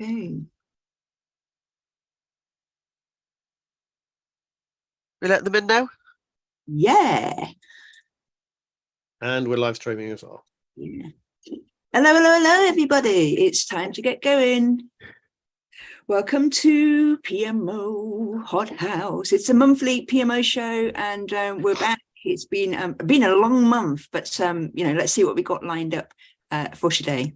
Okay. We let them in now? Yeah. And we're live streaming as well. Yeah. Hello, everybody. It's time to get going. Welcome to PMO HotHouse. It's a monthly PMO show, and we're back. It's been a long month, but let's see what we got lined up for today.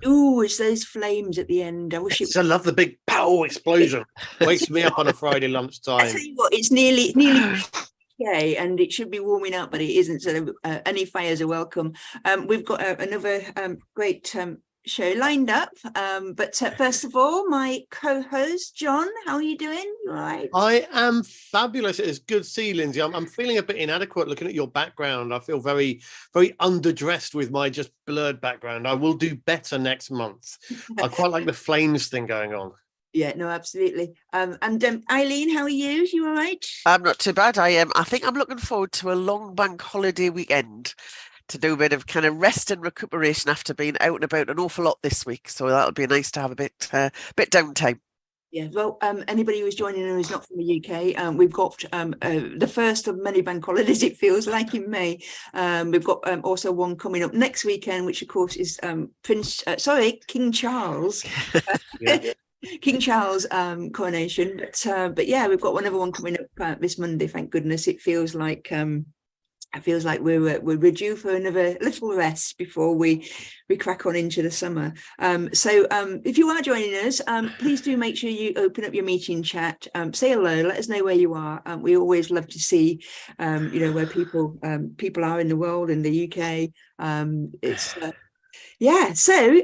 Ooh, it's those flames at the end. I wish I love the big pow explosion. Wakes me up on a Friday lunchtime. I tell you what, it's nearly okay, and it should be warming up, but it isn't. So any fires are welcome. We've got another great show lined up. But first of all, my co-host John, how are you doing? You all right? I am fabulous. It is good to see you, Lindsay. I'm feeling a bit inadequate looking at your background. I feel very, very underdressed with my just blurred background. I will do better next month. I quite like the flames thing going on. Yeah, no, absolutely. And Eileen, how are you? You all right? I'm not too bad. I think I'm looking forward to a long bank holiday weekend to do a bit of kind of rest and recuperation after being out and about an awful lot this week. So that'll be nice to have a bit downtime. Yeah, well, anybody who's joining us who's not from the UK, we've got the first of many bank holidays, it feels like, in May. We've got also one coming up next weekend, which of course is King Charles. King Charles coronation, but yeah, we've got another one coming up this Monday. Thank goodness. It feels like we're due for another little rest before we crack on into the summer. So if you are joining us, please do make sure you open up your meeting chat, say hello, let us know where you are. We always love to see where people are in the world, in the UK. So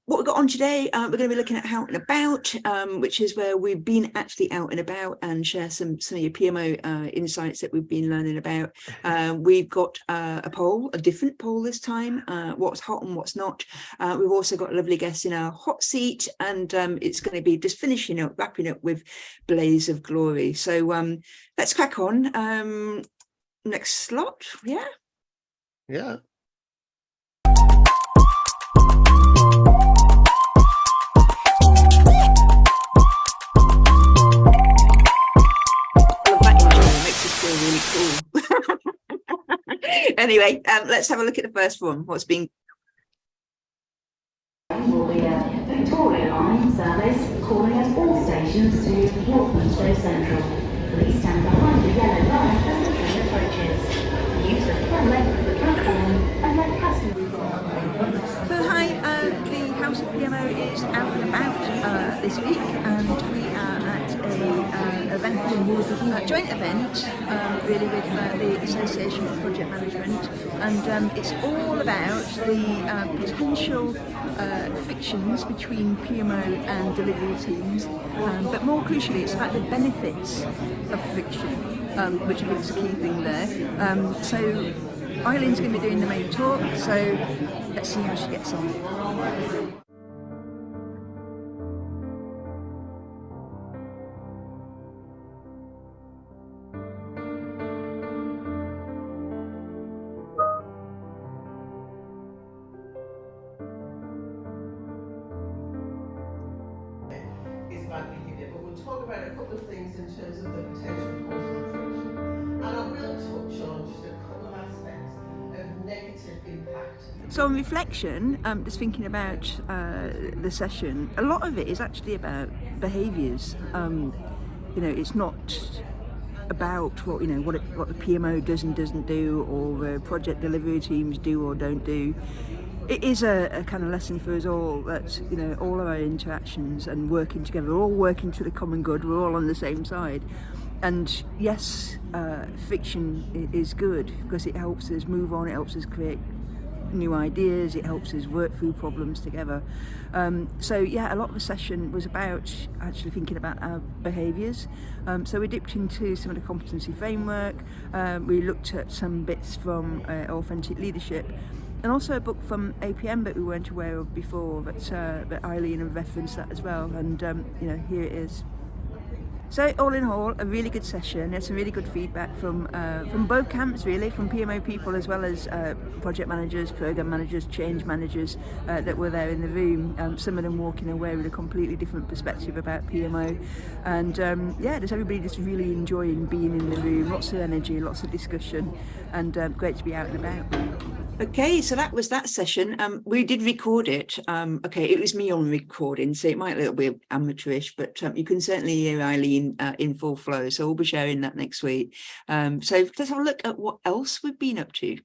what we've got on today, we're going to be looking at Out and About, which is where we've been actually out and about, and share some of your PMO insights that we've been learning about. We've got a different poll this time, what's hot and what's not. We've also got a lovely guest in our hot seat, and it's going to be just wrapping up with Blaze of Glory. So let's crack on. Next slot, yeah. Yeah. Really cool. Anyway, let's have a look at the first one. What's being will be a Victoria line service calling at all stations to Walthamstow Central. Please stand behind the yellow line as the train approaches. Use the full length of the platform and let passengers. So hi, the House of PMO is out and about this week, and we are at a joint event really with the Association for Project Management, and it's all about the potential frictions between PMO and delivery teams, but more crucially it's about the benefits of friction, which I think is a key thing there. So Eileen's going to be doing the main talk, so let's see how she gets on. Is bad behaviour, but we'll talk about a couple of things in terms of the potential causes of friction, and I will touch on just a couple of aspects of negative impact. So on reflection, just thinking about the session, a lot of it is actually about behaviours. It's not about what the PMO does and doesn't do, or project delivery teams do or don't do. It is a kind of lesson for us all that all of our interactions and working together, we're all working to the common good, we're all on the same side. And yes, fiction is good because it helps us move on, it helps us create new ideas, it helps us work through problems together. So yeah, a lot of the session was about actually thinking about our behaviours. So we dipped into some of the competency framework, we looked at some bits from authentic leadership, and also a book from APM that we weren't aware of before, but Eileen have referenced that as well, and here it is. So all in all, a really good session. There's some really good feedback from both camps, really, from PMO people as well as project managers, program managers, change managers that were there in the room. Some of them walking away with a completely different perspective about PMO, and just everybody just really enjoying being in the room. Lots of energy, lots of discussion, and great to be out and about. Okay, so that was that session. We did record it. It was me on recording, so it might look a bit amateurish, but you can certainly hear Eileen in full flow. So we'll be sharing that next week. So let's have a look at what else we've been up to.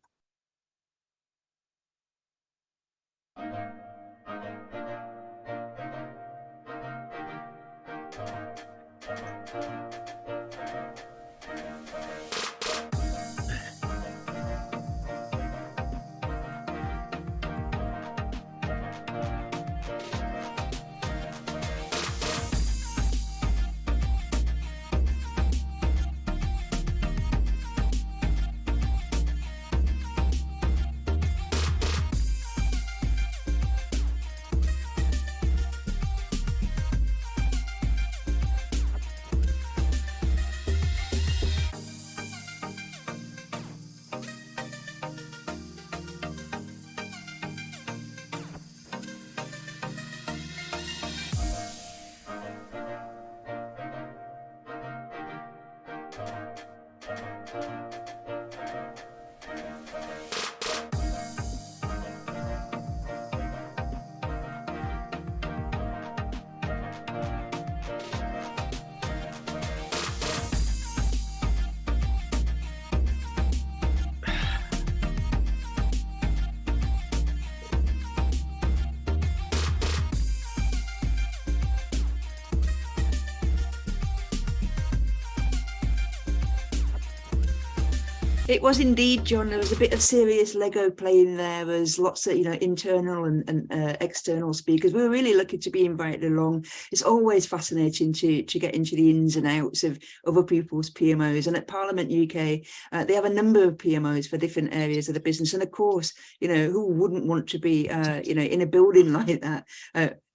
It was indeed, John. There was a bit of serious Lego playing there. There's lots of, internal and external speakers. We were really lucky to be invited along. It's always fascinating to get into the ins and outs of other people's PMOs. And at Parliament UK, they have a number of PMOs for different areas of the business. And of course, who wouldn't want to be, in a building like that?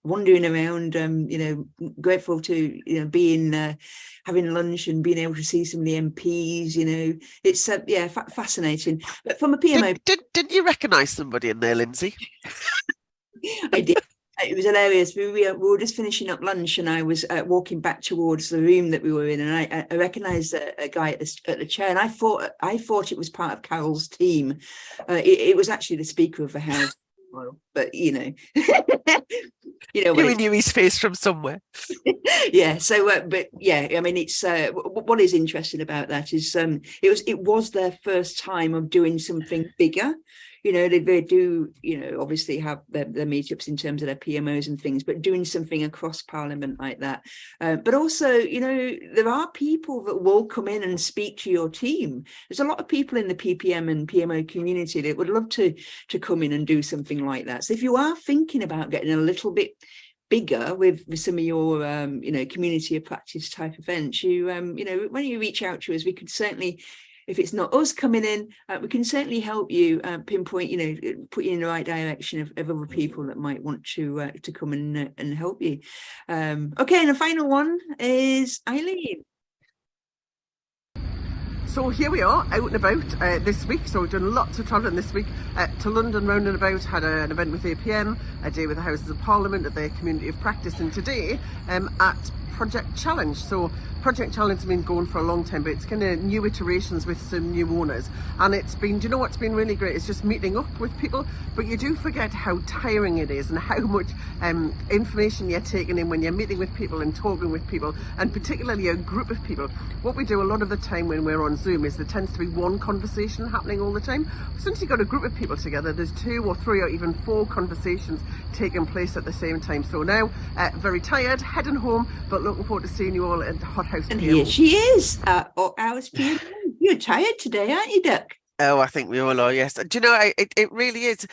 Wandering around, grateful to being having lunch and being able to see some of the MPs. It's fascinating. But from a PMO, did you recognise somebody in there, Lindsay? I did. It was hilarious. We were just finishing up lunch, and I was walking back towards the room that we were in, and I recognised a guy at the chair, and I thought it was part of Carol's team. It was actually the Speaker of the House. But we knew his face from somewhere. Yeah. So, it's what is interesting about that is it was their first time of doing something bigger. They do, obviously have their meetups in terms of their PMOs and things, but doing something across Parliament like that. But also, there are people that will come in and speak to your team. There's a lot of people in the PPM and PMO community that would love to come in and do something like that. So if you are thinking about getting a little bit bigger with some of your, community of practice type events, when you reach out to us, we could certainly, if it's not us coming in, we can certainly help you pinpoint, put you in the right direction of other people that might want to come and help you. Okay, and the final one is Eileen. So here we are, out and about this week. So we've done lots of travelling this week to London, round and about, had an event with APM, a day with the Houses of Parliament at their Community of Practice, and today at Project Challenge. So Project Challenge has been going for a long time, but it's kind of new iterations with some new owners, and it's been, do you know what's been really great? It's just meeting up with people, but you do forget how tiring it is and how much information you're taking in when you're meeting with people and talking with people, and particularly a group of people. What we do a lot of the time when we're on Zoom is there tends to be one conversation happening all the time. Since you've got a group of people together, there's 2 or 3 or even 4 conversations taking place at the same time. So now very tired, heading home, but looking forward to seeing you all at HotHouse. And PMO. Here she is, HotHouse PMO. You're tired today, aren't you, Duck? Oh, I think we all are. Yes. Do you know? It really is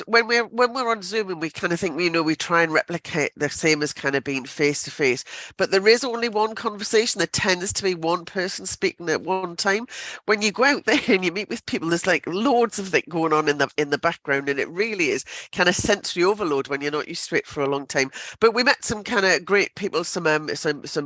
when we're on Zoom and we kind of think we try and replicate the same as kind of being face to face, but there is only one conversation. There tends to be one person speaking at one time. When you go out there and you meet with people, there's like loads of things going on in the background, and it really is kind of sensory overload when you're not used to it for a long time. But we met some kind of great people, some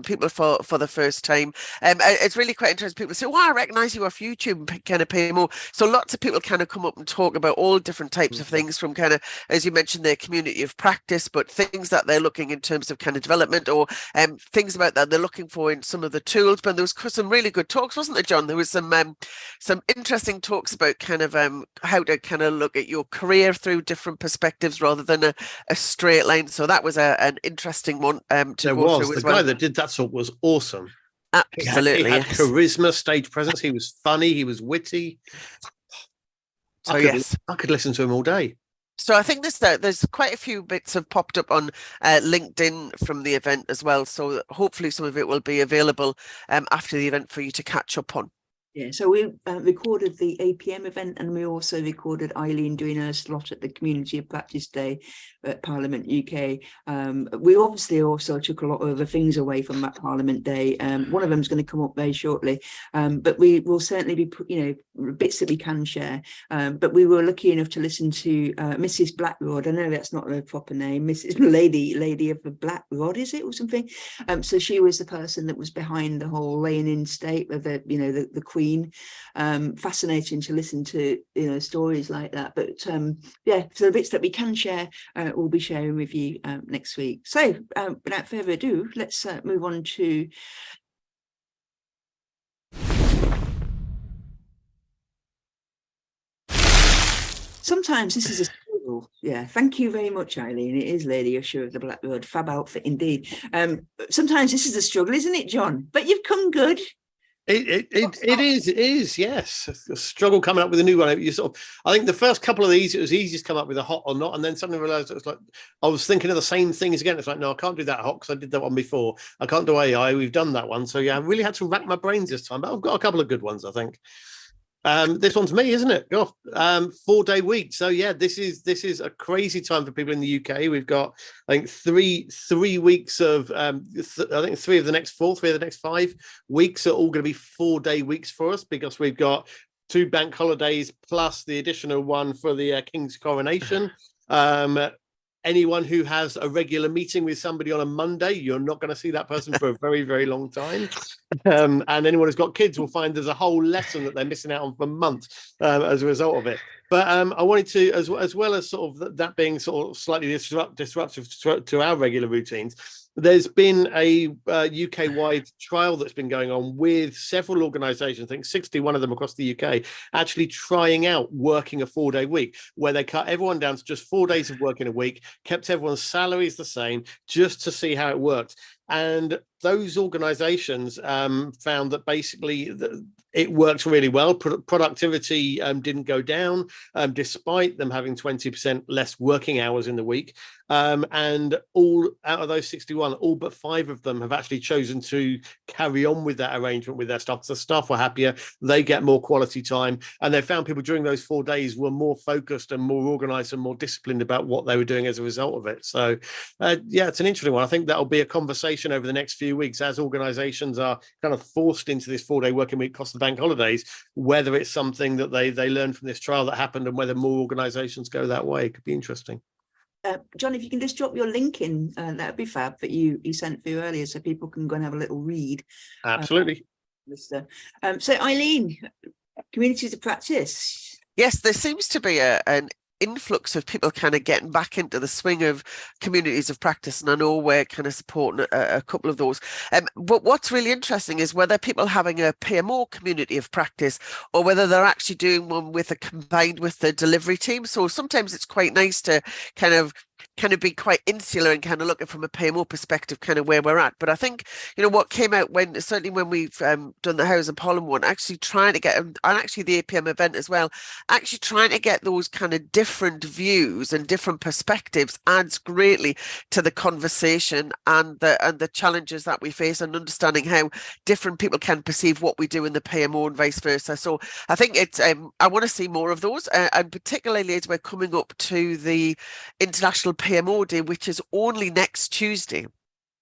people for the first time. It's really quite interesting. People say, "Oh, I recognise you off YouTube," kind of PMO. So lots of people kind of come up and talk about all different types of things, from kind of, as you mentioned, their community of practice, but things that they're looking in terms of kind of development, or things about that they're looking for in some of the tools. But there was some really good talks, wasn't there, John? There was some interesting talks about kind of how to kind of look at your career through different perspectives rather than a straight line. So that was an interesting one to go through as well. The guy that did that talk was awesome. Absolutely. He had charisma, stage presence. He was funny. He was witty. So I could listen to him all day. So I think there's quite a few bits have popped up on LinkedIn from the event as well. So hopefully some of it will be available after the event for you to catch up on. Yeah, so we recorded the APM event, and we also recorded Eileen doing her slot at the Community of Practice Day at Parliament UK. We obviously also took a lot of other things away from that Parliament Day. One of them is going to come up very shortly, but we will certainly be, bits that we can share. But we were lucky enough to listen to Mrs. Blackrod. I know that's not her proper name, Mrs. Lady of the Black Rod, is it, or something? So she was the person that was behind the whole laying in state of the Queen. Fascinating to listen to stories like that, but so the bits that we can share we'll be sharing with you next week. So without further ado, let's move on to sometimes this is a struggle. Yeah, thank you very much, Eileen. It is Lady Usher of the Black Road. Fab outfit indeed. Sometimes this is a struggle, isn't it, John? But you've come good. It is, yes. A struggle coming up with a new one. I think the first couple of these, it was easy to come up with a hot or not, and then suddenly realised it was like I was thinking of the same things again. It's like, no, I can't do that hot because I did that one before. I can't do AI. We've done that one, so yeah, I really had to rack my brains this time. But I've got a couple of good ones, I think. This one's me, isn't it? 4-day week. So yeah, this is a crazy time for people in the UK. We've got, I think, three weeks of I think 3 of the next 5 weeks are all going to be 4-day weeks for us, because we've got 2 bank holidays plus the additional one for the King's coronation. Anyone who has a regular meeting with somebody on a Monday, you're not going to see that person for a very, very long time. And anyone who's got kids will find there's a whole lesson that they're missing out on for months as a result of it. But I wanted to, as well as sort of that being sort of slightly disruptive to our regular routines, there's been a UK-wide trial that's been going on with several organisations, I think 61 of them across the UK, actually trying out working a 4-day week, where they cut everyone down to just 4 days of work in a week, kept everyone's salaries the same, just to see how it worked. And those organisations found that basically it worked really well. Productivity didn't go down, despite them having 20% less working hours in the week. And all out of those 61, all but 5 of them have actually chosen to carry on with that arrangement with their staff. So staff were happier, they get more quality time, and they found people during those 4 days were more focused and more organised and more disciplined about what they were doing as a result of it. So yeah, it's an interesting one. I think that'll be a conversation over the next few weeks as organisations are kind of forced into this 4-day working week across the bank holidays, whether it's something that they learn from this trial that happened and whether more organisations go that way. It could be interesting. John, if you can just drop your link in, that would be fab, that you sent through earlier, so people can go and have a little read. Absolutely. So Eileen, communities of practice. Yes, there seems to be an influx of people kind of getting back into the swing of communities of practice, and I know we're kind of supporting a couple of those. But what's really interesting is whether people having a PMO community of practice, or whether they're actually doing one with combined with the delivery team. So sometimes it's quite nice to kind of kind of be quite insular and kind of looking from a PMO perspective, kind of where we're at. But I think, what came out certainly when we've done the House of Pollen one, actually trying to get, and actually the APM event as well, actually trying to get those kind of different views and different perspectives adds greatly to the conversation and the challenges that we face, and understanding how different people can perceive what we do in the PMO and vice versa. So I think it's, I want to see more of those, and particularly as we're coming up to the International PMO Day, which is only next Tuesday.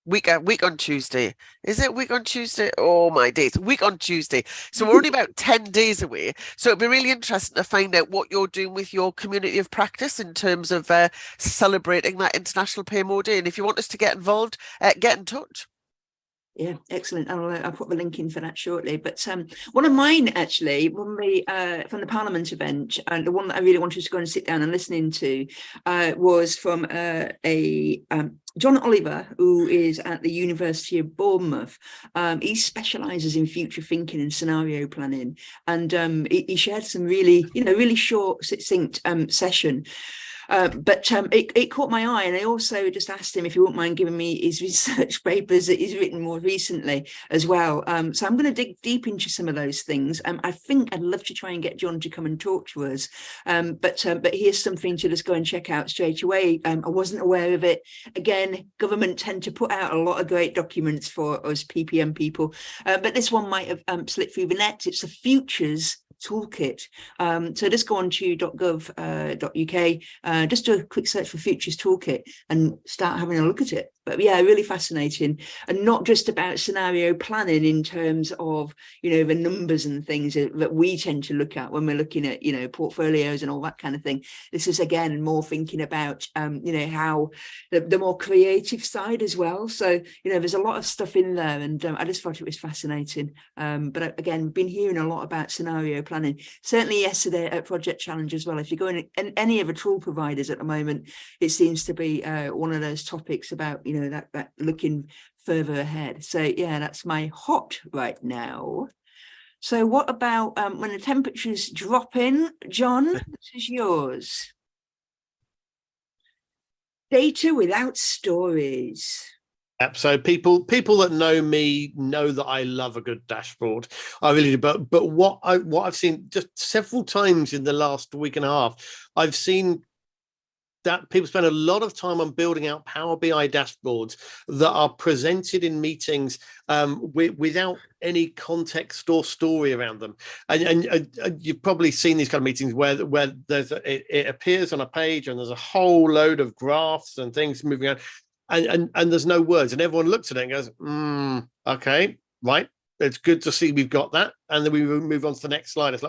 Week on Tuesday. Is it week on Tuesday? Oh my days, week on Tuesday. So we're only about 10 days away. So it'd be really interesting to find out what you're doing with your community of practice in terms of celebrating that International PMO Day. And if you want us to get involved, get in touch. Yeah, excellent. I'll put the link in for that shortly. But one of mine, actually, from the Parliament event, and the one that I really wanted to go and sit down and listen into, was from John Oliver, who is at the University of Bournemouth. He specialises in future thinking and scenario planning, and he shared some really short, succinct session. But it caught my eye, and I also just asked him if he wouldn't mind giving me his research papers that he's written more recently as well. So I'm going to dig deep into some of those things. I think I'd love to try and get John to come and talk to us. But here's something to just go and check out straight away. I wasn't aware of it. Again, government tend to put out a lot of great documents for us PPM people, but this one might have slipped through the net. It's the Futures Toolkit. So just go on to .gov.uk, just do a quick search for Futures Toolkit and start having a look at it. But yeah, really fascinating, and not just about scenario planning in terms of, the numbers and things that we tend to look at when we're looking at, portfolios and all that kind of thing. This is, again, more thinking about, how the more creative side as well. So, there's a lot of stuff in there, and I just thought it was fascinating. But again, been hearing a lot about scenario planning, certainly yesterday at Project Challenge as well. If you go in any of the tool providers at the moment, it seems to be one of those topics about, that looking further ahead. So yeah, that's my hot right now. So what about when the temperatures drop in? John, this is yours. Data without stories. Yep. So people that know me know that I love a good dashboard. I really do. But what I've seen just several times in the last week and a half, I've seen that people spend a lot of time on building out Power BI dashboards that are presented in meetings without any context or story around them. And you've probably seen these kind of meetings where it appears on a page and there's a whole load of graphs and things moving around, and there's no words, and everyone looks at it and goes, okay, right. It's good to see we've got that, and then we move on to the next slide.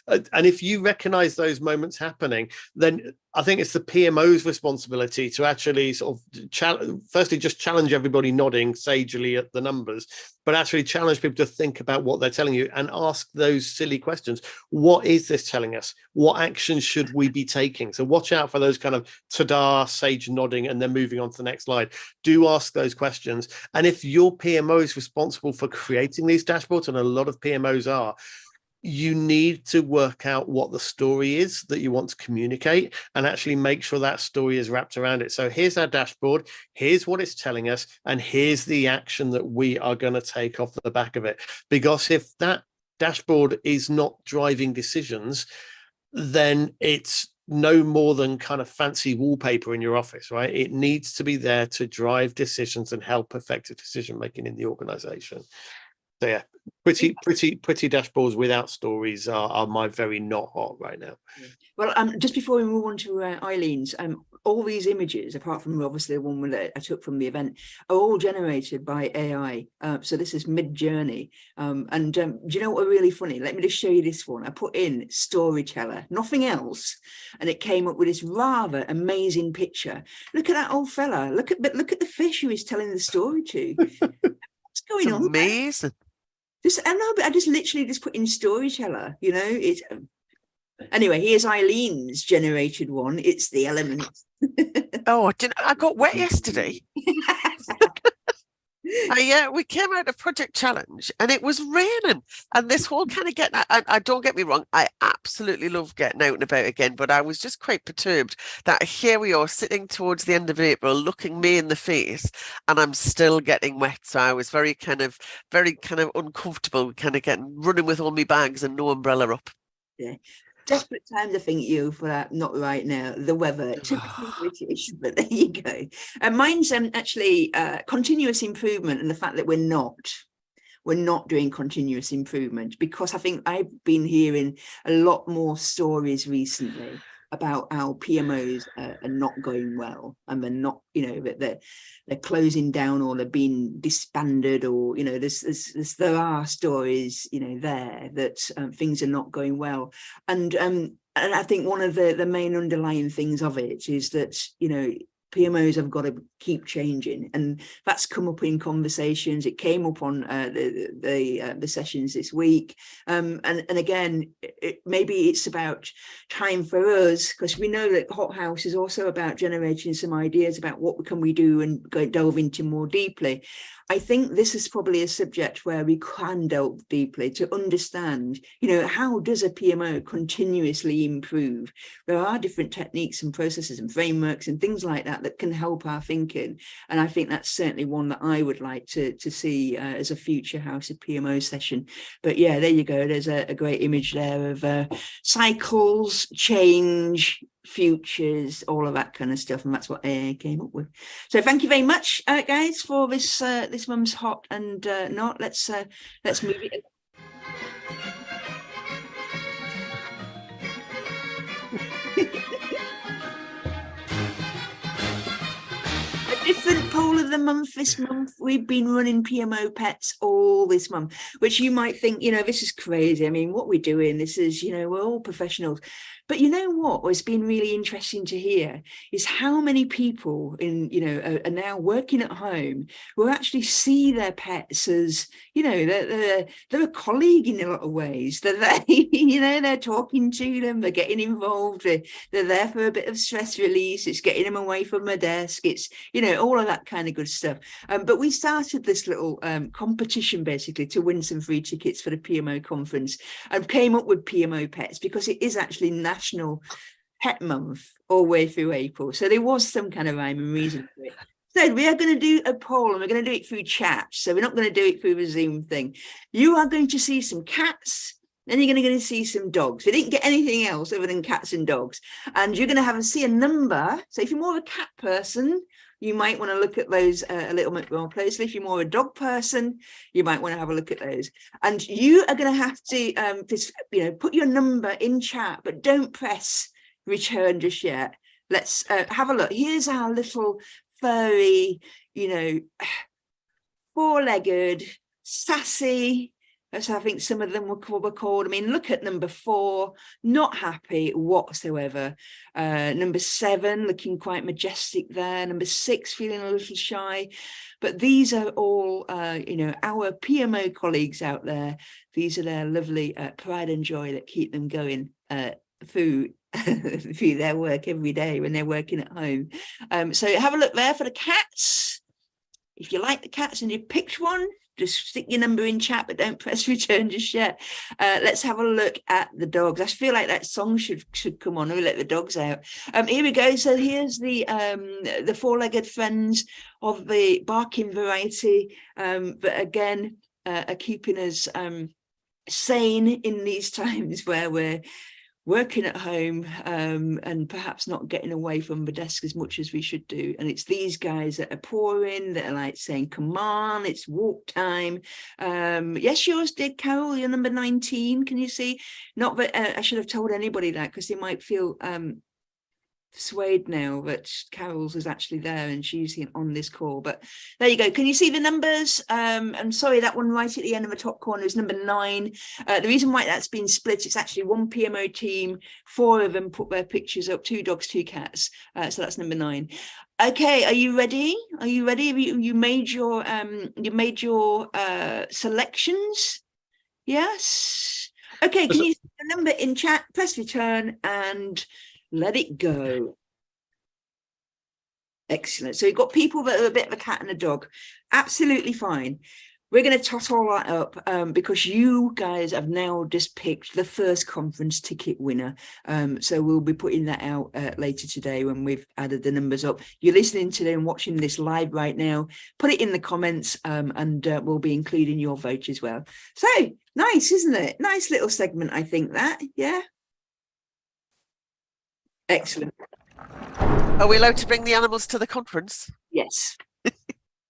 And if you recognize those moments happening, then I think it's the PMO's responsibility to actually sort of firstly just challenge everybody nodding sagely at the numbers, but actually challenge people to think about what they're telling you and ask those silly questions. What is this telling us? What actions should we be taking? So watch out for those kind of ta-da, sage nodding, and then moving on to the next slide. Do ask those questions. And if your PMO is responsible for creating these dashboards, and a lot of PMOs are, you need to work out what the story is that you want to communicate and actually make sure that story is wrapped around it. So here's our dashboard, here's what it's telling us, and here's the action that we are going to take off the back of it. Because if that dashboard is not driving decisions, then it's no more than kind of fancy wallpaper in your office, right? It needs to be there to drive decisions and help effective decision making in the organization. So yeah, pretty dashboards without stories are my very not hot right now. Well, just before we move on to Eileen's, all these images, apart from obviously the one that I took from the event, are all generated by AI. So this is Mid-Journey. And do you know what are really funny? Let me just show you this one. I put in storyteller, nothing else, and it came up with this rather amazing picture. Look at that old fella. Look at the fish who he's telling the story to. What's going on? Amazing. I know, but I just literally just put in storyteller. It's anyway. Here's Eileen's generated one. It's the elements. Oh, I got wet yesterday. We came out of Project Challenge and it was raining, and this whole kind of I don't get me wrong, I absolutely love getting out and about again, but I was just quite perturbed that here we are sitting towards the end of April looking me in the face and I'm still getting wet. So I was very kind of uncomfortable, kind of running with all my bags and no umbrella up. Yeah. Desperate times, I think, you for that. Not right now. The weather, typically British, but there you go. And mine's actually continuous improvement, and the fact that we're not doing continuous improvement, because I think I've been hearing a lot more stories recently about how PMOs are not going well, and they're not, that they're closing down, or they're being disbanded, or there are stories there that things are not going well, and I think one of the main underlying things of it is that PMOs have got to keep changing, and that's come up in conversations. It came up on the sessions this week, and again, maybe it's about time for us, because we know that HotHouse is also about generating some ideas about what can we do and delve into more deeply. I think this is probably a subject where we can delve deeply to understand, how does a PMO continuously improve? There are different techniques and processes and frameworks and things like that can help our thinking. And I think that's certainly one that I would like to see as a future House of PMO session. But yeah, there you go. There's a great image there of cycles, change, futures, all of that kind of stuff, and that's what AA came up with. So thank you very much, guys, for this month's hot and not. Let's move it. A different poll of the month this month. We've been running PMO pets all this month, which you might think, this is crazy. I mean, what we're doing, this is, we're all professionals. But you know what? What's been really interesting to hear is how many people are now working at home who actually see their pets as, they're a colleague in a lot of ways. They're talking to them, they're getting involved, they're there for a bit of stress release. It's getting them away from my desk. It's, all of that kind of good stuff. But we started this little competition basically to win some free tickets for the PMO conference, and came up with PMO pets because it is actually National Pet Month all the way through April. So there was some kind of rhyme and reason for it. So we are going to do a poll, and we're going to do it through chat. So we're not going to do it through the Zoom thing. You are going to see some cats, then you're going to see some dogs. We didn't get anything else other than cats and dogs. And you're going to see a number. So if you're more of a cat person, you might want to look at those a little bit more closely. If you're more a dog person, you might want to have a look at those. And you are going to have to just, put your number in chat, but don't press return just yet. Let's have a look. Here's our little furry, four-legged, sassy. That's how I think some of them were called. I mean, look at number 4, not happy whatsoever. Number 7, looking quite majestic there. Number 6, feeling a little shy. But these are all, our PMO colleagues out there. These are their lovely pride and joy that keep them going through their work every day when they're working at home. So have a look there for the cats. If you like the cats and you picked one, just stick your number in chat, but don't press return just yet. Let's have a look at the dogs. I feel like that song should come on. We'll let the dogs out. Here we go. So here's the four-legged friends of the barking variety, but again, are keeping us sane in these times where we're working at home and perhaps not getting away from the desk as much as we should do. And it's these guys that are pouring, that are like saying, come on, it's walk time. Yes, yours did, Carol. You're number 19. Can you see? Not that I should have told anybody that, because they might feel swayed now that Carol's is actually there and she's on this call. But there you go. Can you see the numbers? I'm sorry, that one right at the end of the top corner is number 9. The reason why that's been split, it's actually one PMO team, 4 of them put their pictures up, 2 dogs, 2 cats. So that's number 9. Okay, are you ready? Are you ready? Have you made your selections? Yes. Okay, can you see the number in chat? Press return and let it go. Excellent. So you've got people that are a bit of a cat and a dog. absolutely fine. We're going to tot all that up because you guys have now just picked the first conference ticket winner. So we'll be putting that out later today when we've added the numbers up. You're listening to and watching this live right now. Put it in the comments and we'll be including your vote as well. So nice, isn't it? Nice little segment, I think that. Yeah. Excellent. Are we allowed to bring the animals to the conference? Yes.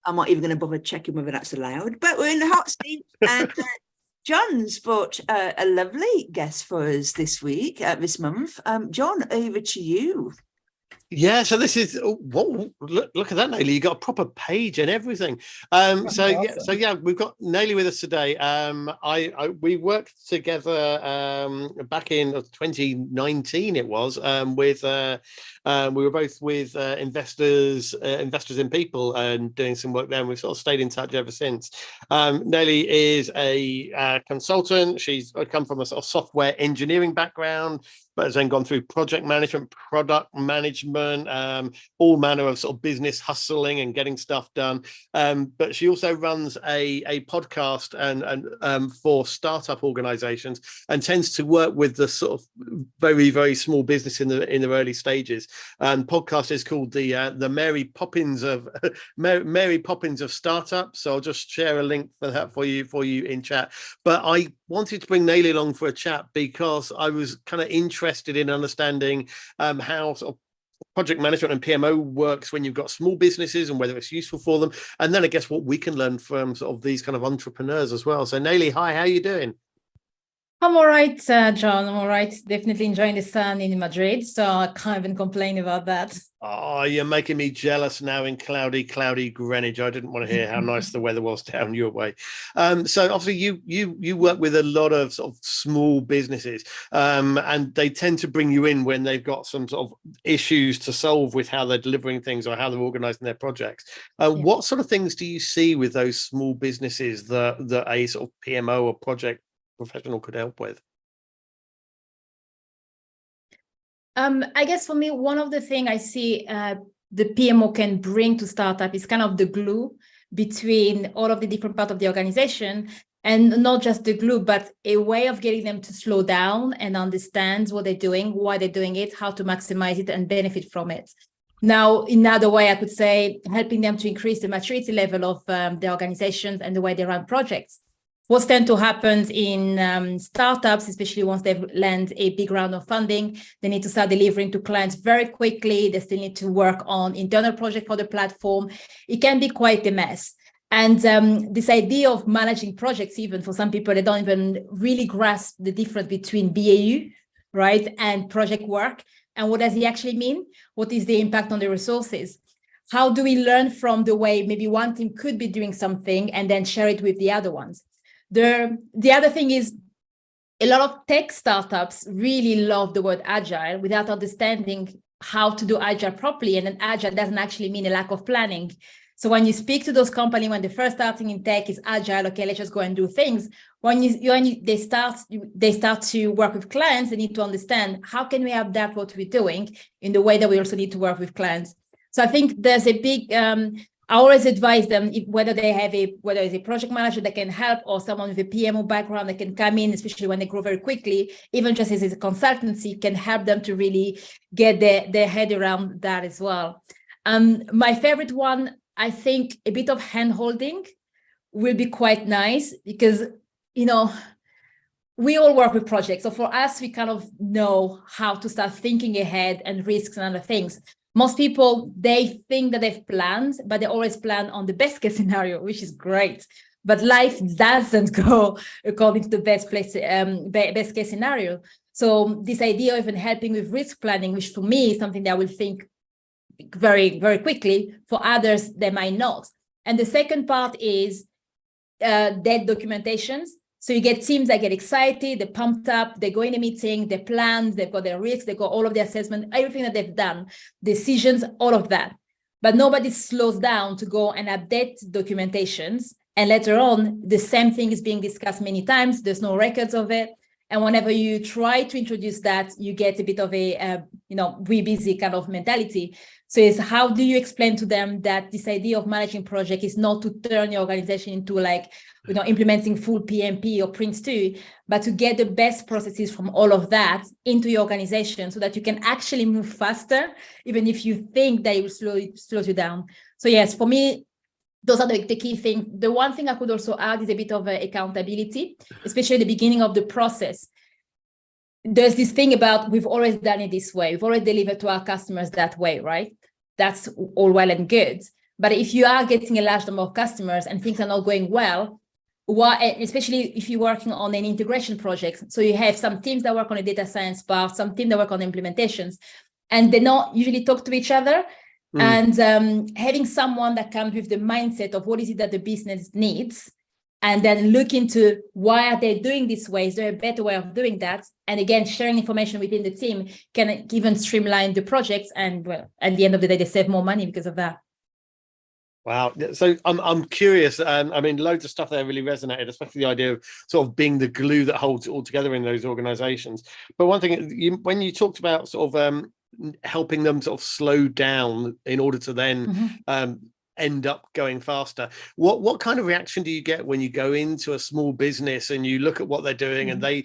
I'm not even going to bother checking whether that's allowed, but we're in the hot seat. And John's brought a lovely guest for us this week, this month. John, over to you. Yeah, so this is look at that, Naily. You got a proper page and everything. So yeah, we've got Naily with us today. We worked together back in 2019. It was with we were both with investors in people and doing some work there. And we've sort of stayed in touch ever since. Naily is a consultant. She's come from a sort of software engineering background, but has then gone through project management, product management, all manner of sort of business hustling and getting stuff done. But she also runs a podcast and for startup organizations and tends to work with the sort of very, very small business in the early stages. Podcast is called the Mary Poppins of Mary Poppins of Startups. So I'll just share a link for that for you in chat. But I wanted to bring Naily along for a chat because I was kind of interested in understanding how sort of project management and PMO works when you've got small businesses and whether it's useful for them. And then I guess what we can learn from sort of these kind of entrepreneurs as well. So Naily, hi, how are you doing? I'm all right, John. I'm all right. Definitely enjoying the sun in Madrid, so I can't even complain about that. Oh, you're making me jealous now in cloudy Greenwich. I didn't want to hear how nice the weather was down your way. So obviously you work with a lot of sort of small businesses, and they tend to bring you in when they've got some sort of issues to solve with how they're delivering things or how they're organizing their projects. What sort of things do you see with those small businesses that a sort of PMO or project professional could help with? I guess for me, one of the things I see the PMO can bring to startup is kind of the glue between all of the different parts of the organization, and not just the glue, but a way of getting them to slow down and understand what they're doing, why they're doing it, how to maximize it and benefit from it. Now, in another way, I could say helping them to increase the maturity level of the organizations and the way they run projects. What's tend to happen in startups, especially once they've landed a big round of funding, they need to start delivering to clients very quickly. They still need to work on internal project for the platform. It can be quite a mess. And this idea of managing projects, even for some people, they don't even really grasp the difference between BAU, right, and project work. And what does it actually mean? What is the impact on the resources? How do we learn from the way maybe one team could be doing something and then share it with the other ones? The other thing is a lot of tech startups really love the word agile without understanding how to do agile properly. And then agile doesn't actually mean a lack of planning. So when you speak to those companies, when they're first starting in tech is agile, okay, let's just go and do things. When they start to work with clients, they need to understand how can we adapt what we're doing in the way that we also need to work with clients. So I think there's a big I always advise them whether it's a project manager that can help or someone with a PMO background that can come in, especially when they grow very quickly, even just as a consultancy can help them to really get their head around that as well. My favorite one, I think a bit of hand-holding will be quite nice because, we all work with projects. So for us, we kind of know how to start thinking ahead and risks and other things. Most people, they think that they've planned, but they always plan on the best case scenario, which is great. But life doesn't go according to the best case scenario. So this idea of even helping with risk planning, which for me is something that I will think very, very quickly. For others, they might not. And the second part is dead documentations. So you get teams that get excited, they're pumped up, they go in a meeting, they plan, they've got their risks, they've got all of the assessment, everything that they've done, decisions, all of that. But nobody slows down to go and update documentations. And later on, the same thing is being discussed many times. There's no records of it. And whenever you try to introduce that, you get a bit of a, we busy kind of mentality. So it's how do you explain to them that this idea of managing project is not to turn your organization into like, implementing full PMP or Prince2, but to get the best processes from all of that into your organization so that you can actually move faster, even if you think that it will slow you down. So yes, for me, those are the key things. The one thing I could also add is a bit of accountability, especially at the beginning of the process. There's this thing about we've always done it this way. We've always delivered to our customers that way, right? That's all well and good. But if you are getting a large number of customers and things are not going well, especially if you're working on an integration project, so you have some teams that work on a data science part, some teams that work on implementations, and they not usually talk to each other. And having someone that comes with the mindset of what is it that the business needs, and then look into why are they doing this way? Is there a better way of doing that? And again, sharing information within the team can even streamline the projects. And well, at the end of the day, they save more money because of that. Wow. So I'm curious. I mean, loads of stuff there really resonated, especially the idea of sort of being the glue that holds it all together in those organizations. But one thing, when you talked about sort of helping them sort of slow down in order to then end up going faster, what kind of reaction do you get when you go into a small business and you look at what they're doing and they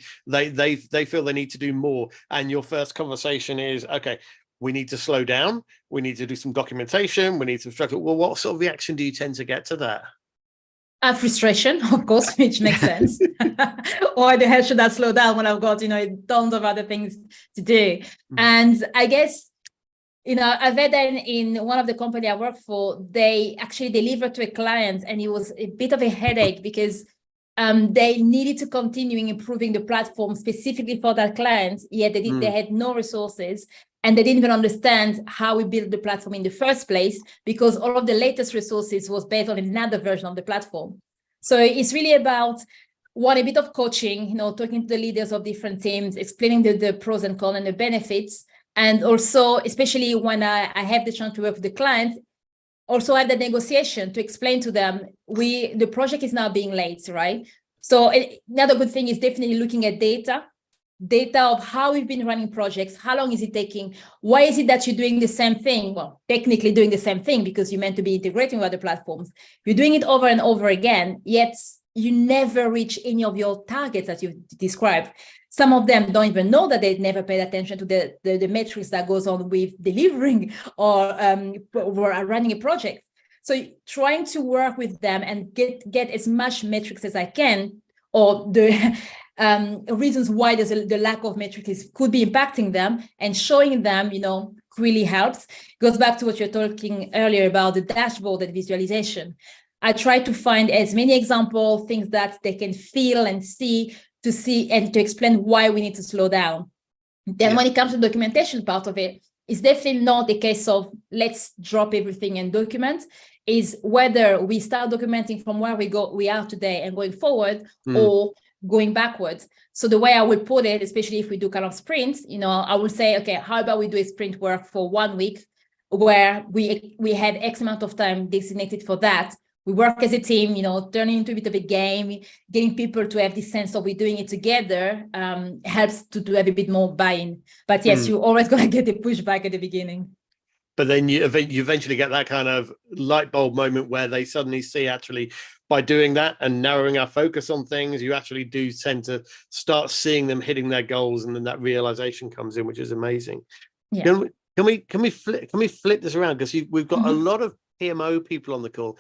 feel they need to do more, and your first conversation is, okay, we need to slow down, we need to do some documentation, we need to structure. Well, what sort of reaction do you tend to get to that? Frustration, of course, which makes sense. Why the hell should I slow down when I've got, tons of other things to do? And I guess, I've had in one of the company I work for, they actually delivered to a client, and it was a bit of a headache because they needed to continue improving the platform specifically for that client, yet they had no resources. And they didn't even understand how we built the platform in the first place, because all of the latest resources was based on another version of the platform. So it's really about a bit of coaching, talking to the leaders of different teams, explaining the pros and cons and the benefits. And also, especially when I have the chance to work with the client, also have the negotiation to explain to them, the project is now being late, right? So another good thing is definitely looking at data of how we've been running projects, how long is it taking, why is it that you're doing the same thing? Well, technically doing the same thing because you're meant to be integrating with other platforms. You're doing it over and over again, yet you never reach any of your targets that you've described. Some of them don't even know that they never paid attention to the metrics that goes on with delivering or running a project. So trying to work with them and get as much metrics as I can, or the reasons why there's the lack of metrics could be impacting them, and showing them, really helps. Goes back to what you're talking earlier about the dashboard and visualization. I try to find as many example things that they can feel and see and to explain why we need to slow down. Then when it comes to the documentation part of it, it's definitely not the case of let's drop everything and document. Is whether we start documenting from where we are today and going forward, or going backwards. So the way I would put it, especially if we do kind of sprints, I would say, okay, how about we do a sprint work for 1 week where we have X amount of time designated for that. We work as a team, turning into a bit of a game, getting people to have this sense of we're doing it together helps to have a bit more buy-in. But yes, you're always going to get the pushback at the beginning. But then you eventually get that kind of light bulb moment where they suddenly see, actually, by doing that and narrowing our focus on things, you actually do tend to start seeing them hitting their goals, and then that realization comes in, which is amazing. Yeah. Can we flip this around, because we've got a lot of PMO people on the call.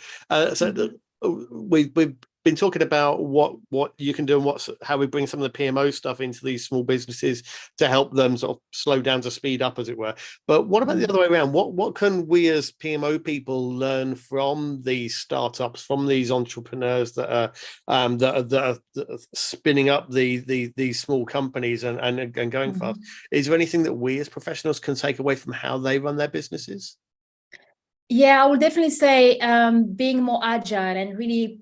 We've been talking about what you can do and how we bring some of the PMO stuff into these small businesses to help them sort of slow down, to speed up, as it were. But what about the other way around? What can we as PMO people learn from these startups, from these entrepreneurs that are spinning up these small companies and going fast? Is there anything that we as professionals can take away from how they run their businesses? Yeah, I would definitely say being more agile and really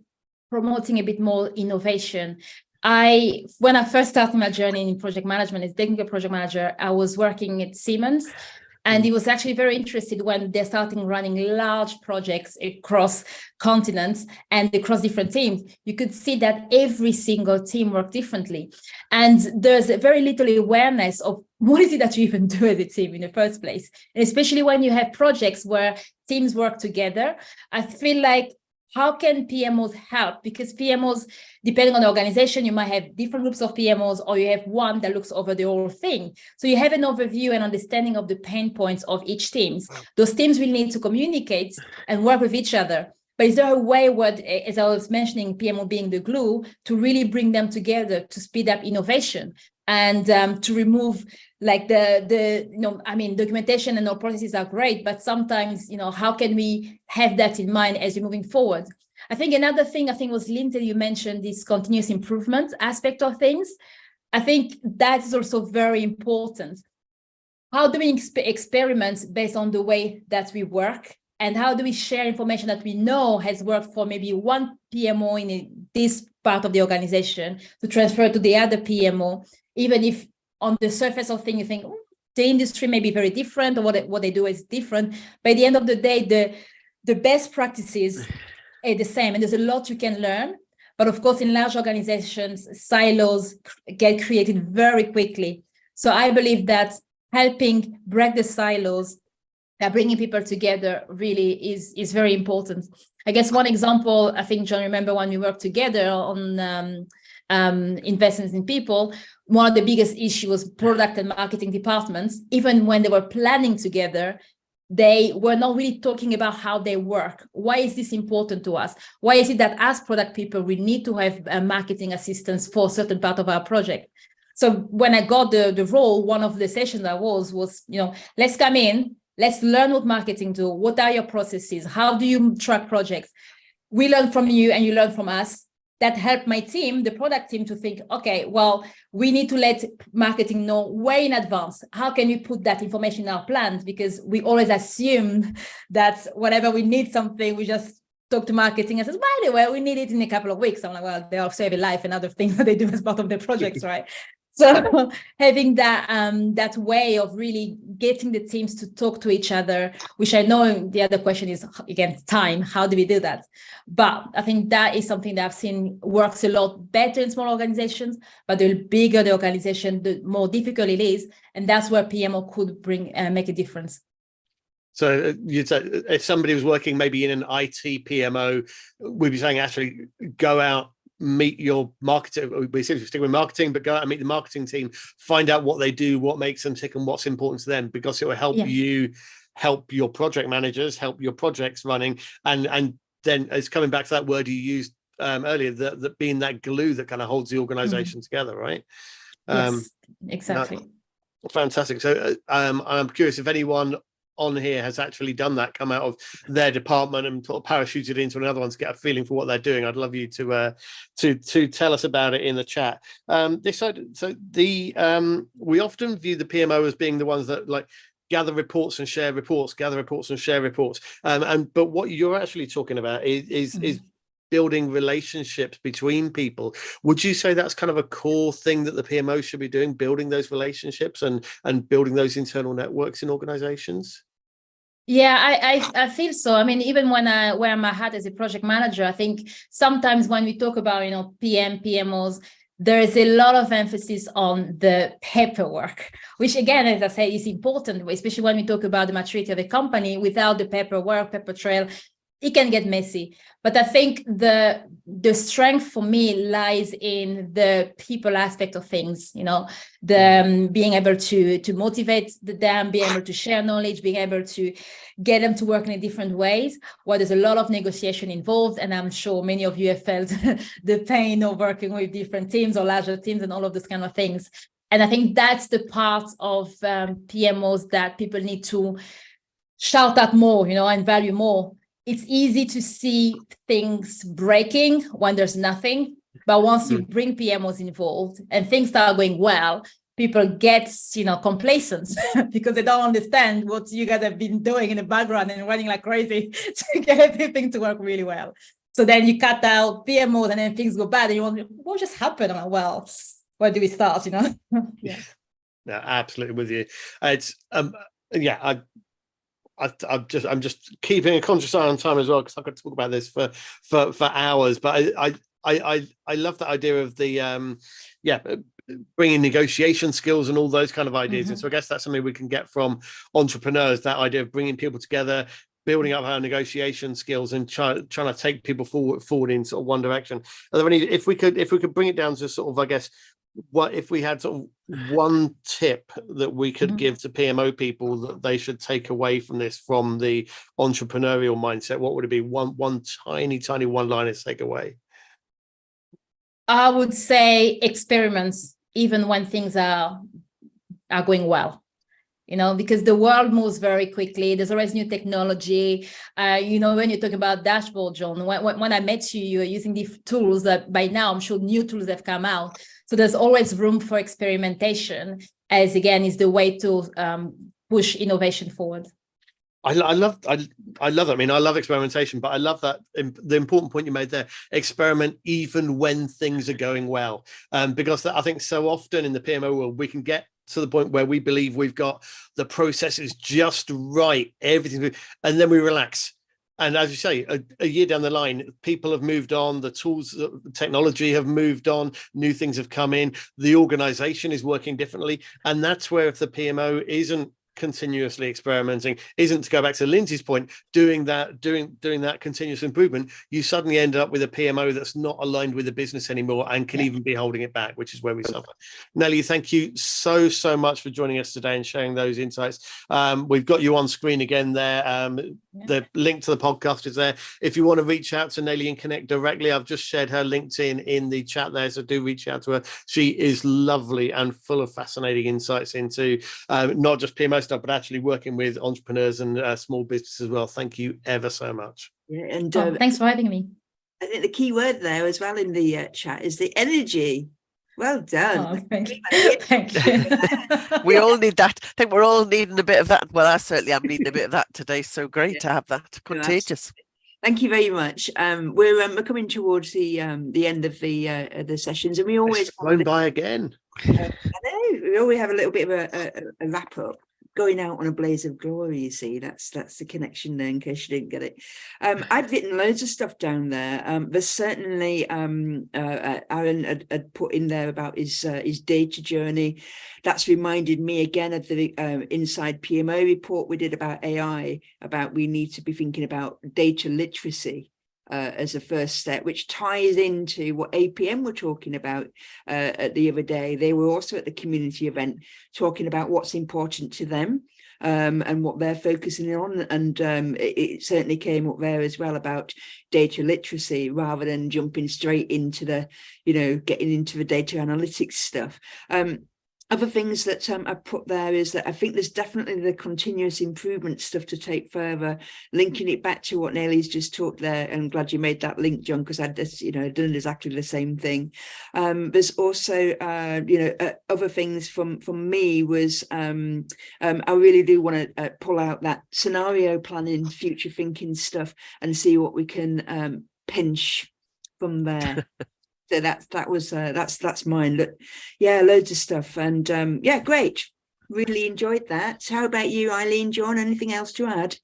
promoting a bit more innovation. When I first started my journey in project management as technical project manager, I was working at Siemens, And he was actually very interested when they're starting running large projects across continents and across different teams. You could see that every single team worked differently. And there's very little awareness of what is it that you even do as a team in the first place. And especially when you have projects where teams work together, I feel like, how can PMOs help? Because PMOs, depending on the organization, you might have different groups of PMOs, or you have one that looks over the whole thing. So you have an overview and understanding of the pain points of each team. Those teams will need to communicate and work with each other. But is there a way where, as I was mentioning, PMO being the glue, to really bring them together to speed up innovation and to remove like documentation and our processes are great, but sometimes, how can we have that in mind as we're moving forward? I think another thing, was Linda, you mentioned this continuous improvement aspect of things. I think that is also very important. How do we experiment based on the way that we work? And how do we share information that we know has worked for maybe one PMO in this part of the organization to transfer to the other PMO, even if on the surface of things you think the industry may be very different, or what they do is different. By the end of the day, the best practices are the same, and there's a lot you can learn. But of course, in large organizations, silos get created very quickly. So I believe that helping break the silos, bringing people together really is very important. I guess one example, I think, John, remember when we worked together on investments in people, one of the biggest issues was product and marketing departments. Even when they were planning together, they were not really talking about how they work. Why is this important to us? Why is it that as product people, we need to have marketing assistance for a certain part of our project? So when I got the role, one of the sessions I was, let's come in, let's learn what marketing do. What are your processes? How do you track projects? We learn from you and you learn from us. That helped my team, the product team, to think, okay, well, we need to let marketing know way in advance. How can we put that information in our plans? Because we always assume that whenever we need something, we just talk to marketing and says, by the way, we need it in a couple of weeks. I'm like, well, they also have a life and other things that they do as part of their projects, right? So having that way of really getting the teams to talk to each other, which I know the other question is, again, time. How do we do that? But I think that is something that I've seen works a lot better in small organizations, but the bigger the organization, the more difficult it is. And that's where PMO could make a difference. So you'd say if somebody was working maybe in an IT PMO, we'd be saying actually go out, meet your marketer. We seem to stick with marketing, but go out and meet the marketing team, find out what they do, what makes them tick and what's important to them, because it will help you help your project managers, help your projects running. And then it's coming back to that word you used earlier, that being that glue that kind of holds the organization together, right? Yes, exactly. Fantastic. So I'm curious if anyone on here has actually done that, come out of their department and sort of parachuted into another one to get a feeling for what they're doing. I'd love you to tell us about it in the chat. We often view the PMO as being the ones that like gather reports and share reports, but what you're actually talking about is building relationships between people. Would you say that's kind of a core thing that the PMO should be doing, building those relationships and building those internal networks in organizations? Yeah, I feel so. I mean, even when I wear my hat as a project manager, I think sometimes when we talk about, PMOs, there is a lot of emphasis on the paperwork, which again, as I say, is important, especially when we talk about the maturity of a company. Without the paperwork, paper trail, it can get messy. But I think the strength for me lies in the people aspect of things, being able to motivate them, being able to share knowledge, being able to get them to work in different ways, where there's a lot of negotiation involved. And I'm sure many of you have felt the pain of working with different teams or larger teams and all of those kind of things. And I think that's the part of PMOs that people need to shout out more, and value more. It's easy to see things breaking when there's nothing, but once you bring PMOs involved and things start going well, people get, complacent because they don't understand what you guys have been doing in the background and running like crazy to get everything to work really well. So then you cut out PMOs and then things go bad and you wonder, what just happened? I'm like, well, where do we start, Yeah. No, absolutely with you. It's yeah, I'm just keeping a conscious eye on time as well, because I could talk about this for hours. But I love that idea of the bringing negotiation skills and all those kind of ideas. And so I guess that's something we can get from entrepreneurs, that idea of bringing people together, building up our negotiation skills, and trying to take people forward in sort of one direction. Are there any, if we could bring it down to sort of, I guess, what if we had sort of one tip that we could give to PMO people that they should take away from this, from the entrepreneurial mindset, what would it be? One tiny one-liner to take away. I would say experiments, even when things are going well, because the world moves very quickly. There's always new technology. When you talk about dashboard, John, when I met you, you were using these tools that by now I'm sure new tools have come out. So there's always room for experimentation, as again is the way to push innovation forward. I love that. I mean, I love experimentation, but I love that the important point you made there: experiment even when things are going well, because I think so often in the PMO world we can get to the point where we believe we've got the processes just right, everything, and then we relax. And as you say, a year down the line, people have moved on, the tools, the technology have moved on, new things have come in, the organization is working differently. And that's where, if the PMO isn't continuously experimenting, isn't, to go back to Lindsay's point, doing that continuous improvement, you suddenly end up with a PMO that's not aligned with the business anymore and can even be holding it back, which is where we suffer. Nelly, thank you so much for joining us today and sharing those insights. We've got you on screen again there. The link to the podcast is there. If you want to reach out to Nelly and connect directly, I've just shared her LinkedIn in the chat there, so do reach out to her. She is lovely and full of fascinating insights into not just PMO stuff, but actually working with entrepreneurs and small business as well. Thank you ever so much. Yeah, and thanks for having me. I think the key word there as well in the chat is the energy. Well done. Thank you. We all need that. I think we're all needing a bit of that. Well, I certainly am needing a bit of that today. So great to have that. Contagious. Thank you very much. We're coming towards the end of the sessions, and we always flown by again. I know, we always have a little bit of a wrap up. Going out on a blaze of glory, you see, that's the connection there, in case you didn't get it. I'd written loads of stuff down there. There's certainly Aaron had put in there about his data journey. That's reminded me again of the Inside PMO report we did about AI, about we need to be thinking about data literacy as a first step, which ties into what APM were talking about the other day. They were also at the community event talking about what's important to them and what they're focusing on. And it certainly came up there as well about data literacy, rather than jumping straight into the, getting into the data analytics stuff. Other things that I put there is that I think there's definitely the continuous improvement stuff to take further, linking it back to what Nelly's just talked there. I'm glad you made that link, John, because I'd just, done exactly the same thing. There's also, other things from me was I really do want to pull out that scenario planning, future thinking stuff, and see what we can pinch from there. So that's mine. But yeah, loads of stuff, and great. Really enjoyed that. How about you, Eileen, John? Anything else to add?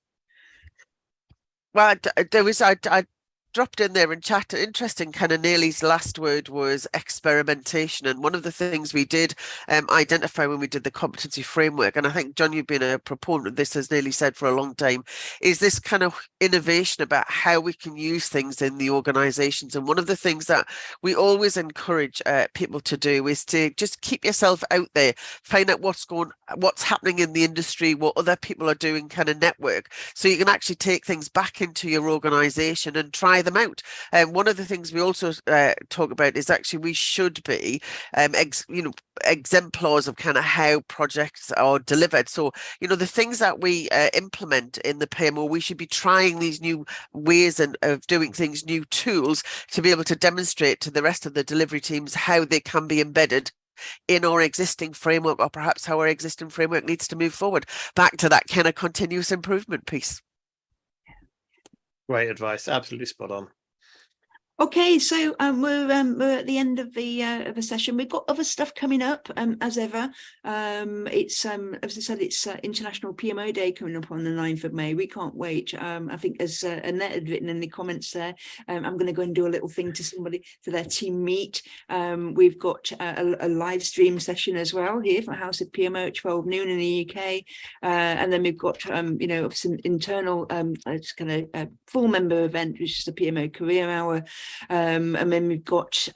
Well, I dropped in there and chat. Interesting, kind of Nelly's last word was experimentation, and one of the things we did identify when we did the competency framework, and I think, John, you've been a proponent of this, as Nelly said, for a long time, is this kind of innovation about how we can use things in the organizations. And one of the things that we always encourage people to do is to just keep yourself out there, find out what's happening in the industry, what other people are doing, kind of network, so you can actually take things back into your organization and try them out. And one of the things we also talk about is actually we should be exemplars of kind of how projects are delivered. So the things that we implement in the PMO, we should be trying these new ways of doing things, new tools, to be able to demonstrate to the rest of the delivery teams how they can be embedded in our existing framework, or perhaps how our existing framework needs to move forward, back to that kind of continuous improvement piece. Great advice. Absolutely spot on. Okay, so we're at the end of the session. We've got other stuff coming up as ever. It's as I said, it's International PMO Day coming up on the 9th of May. We can't wait. I think as Annette had written in the comments there, I'm going to go and do a little thing to somebody for their team meet. We've got a live stream session as well here from House of PMO at 12 noon in the UK, and then we've got you know, some internal it's kind of full member event, which is the PMO Career Hour. And then we've got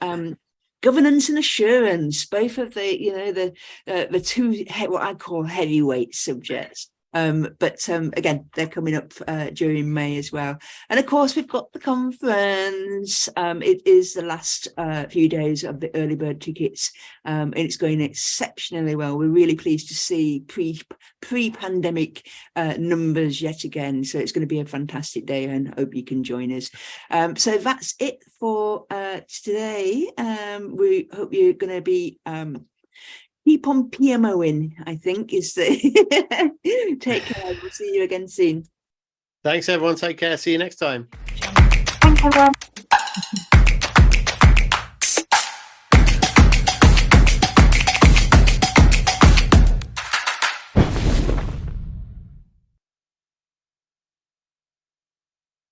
governance and assurance, both of the, you know, the two what I call heavyweight subjects. But again, they're coming up during May as well. And of course, we've got the conference. It is the last few days of the early bird tickets, and it's going exceptionally well. We're really pleased to see pre-pandemic numbers yet again. So it's going to be a fantastic day, and hope you can join us. So that's it for today. We hope you're going to be keep on PMOing, I think, is the take care. We'll see you again soon. Thanks, everyone. Take care. See you next time. Thanks, everyone.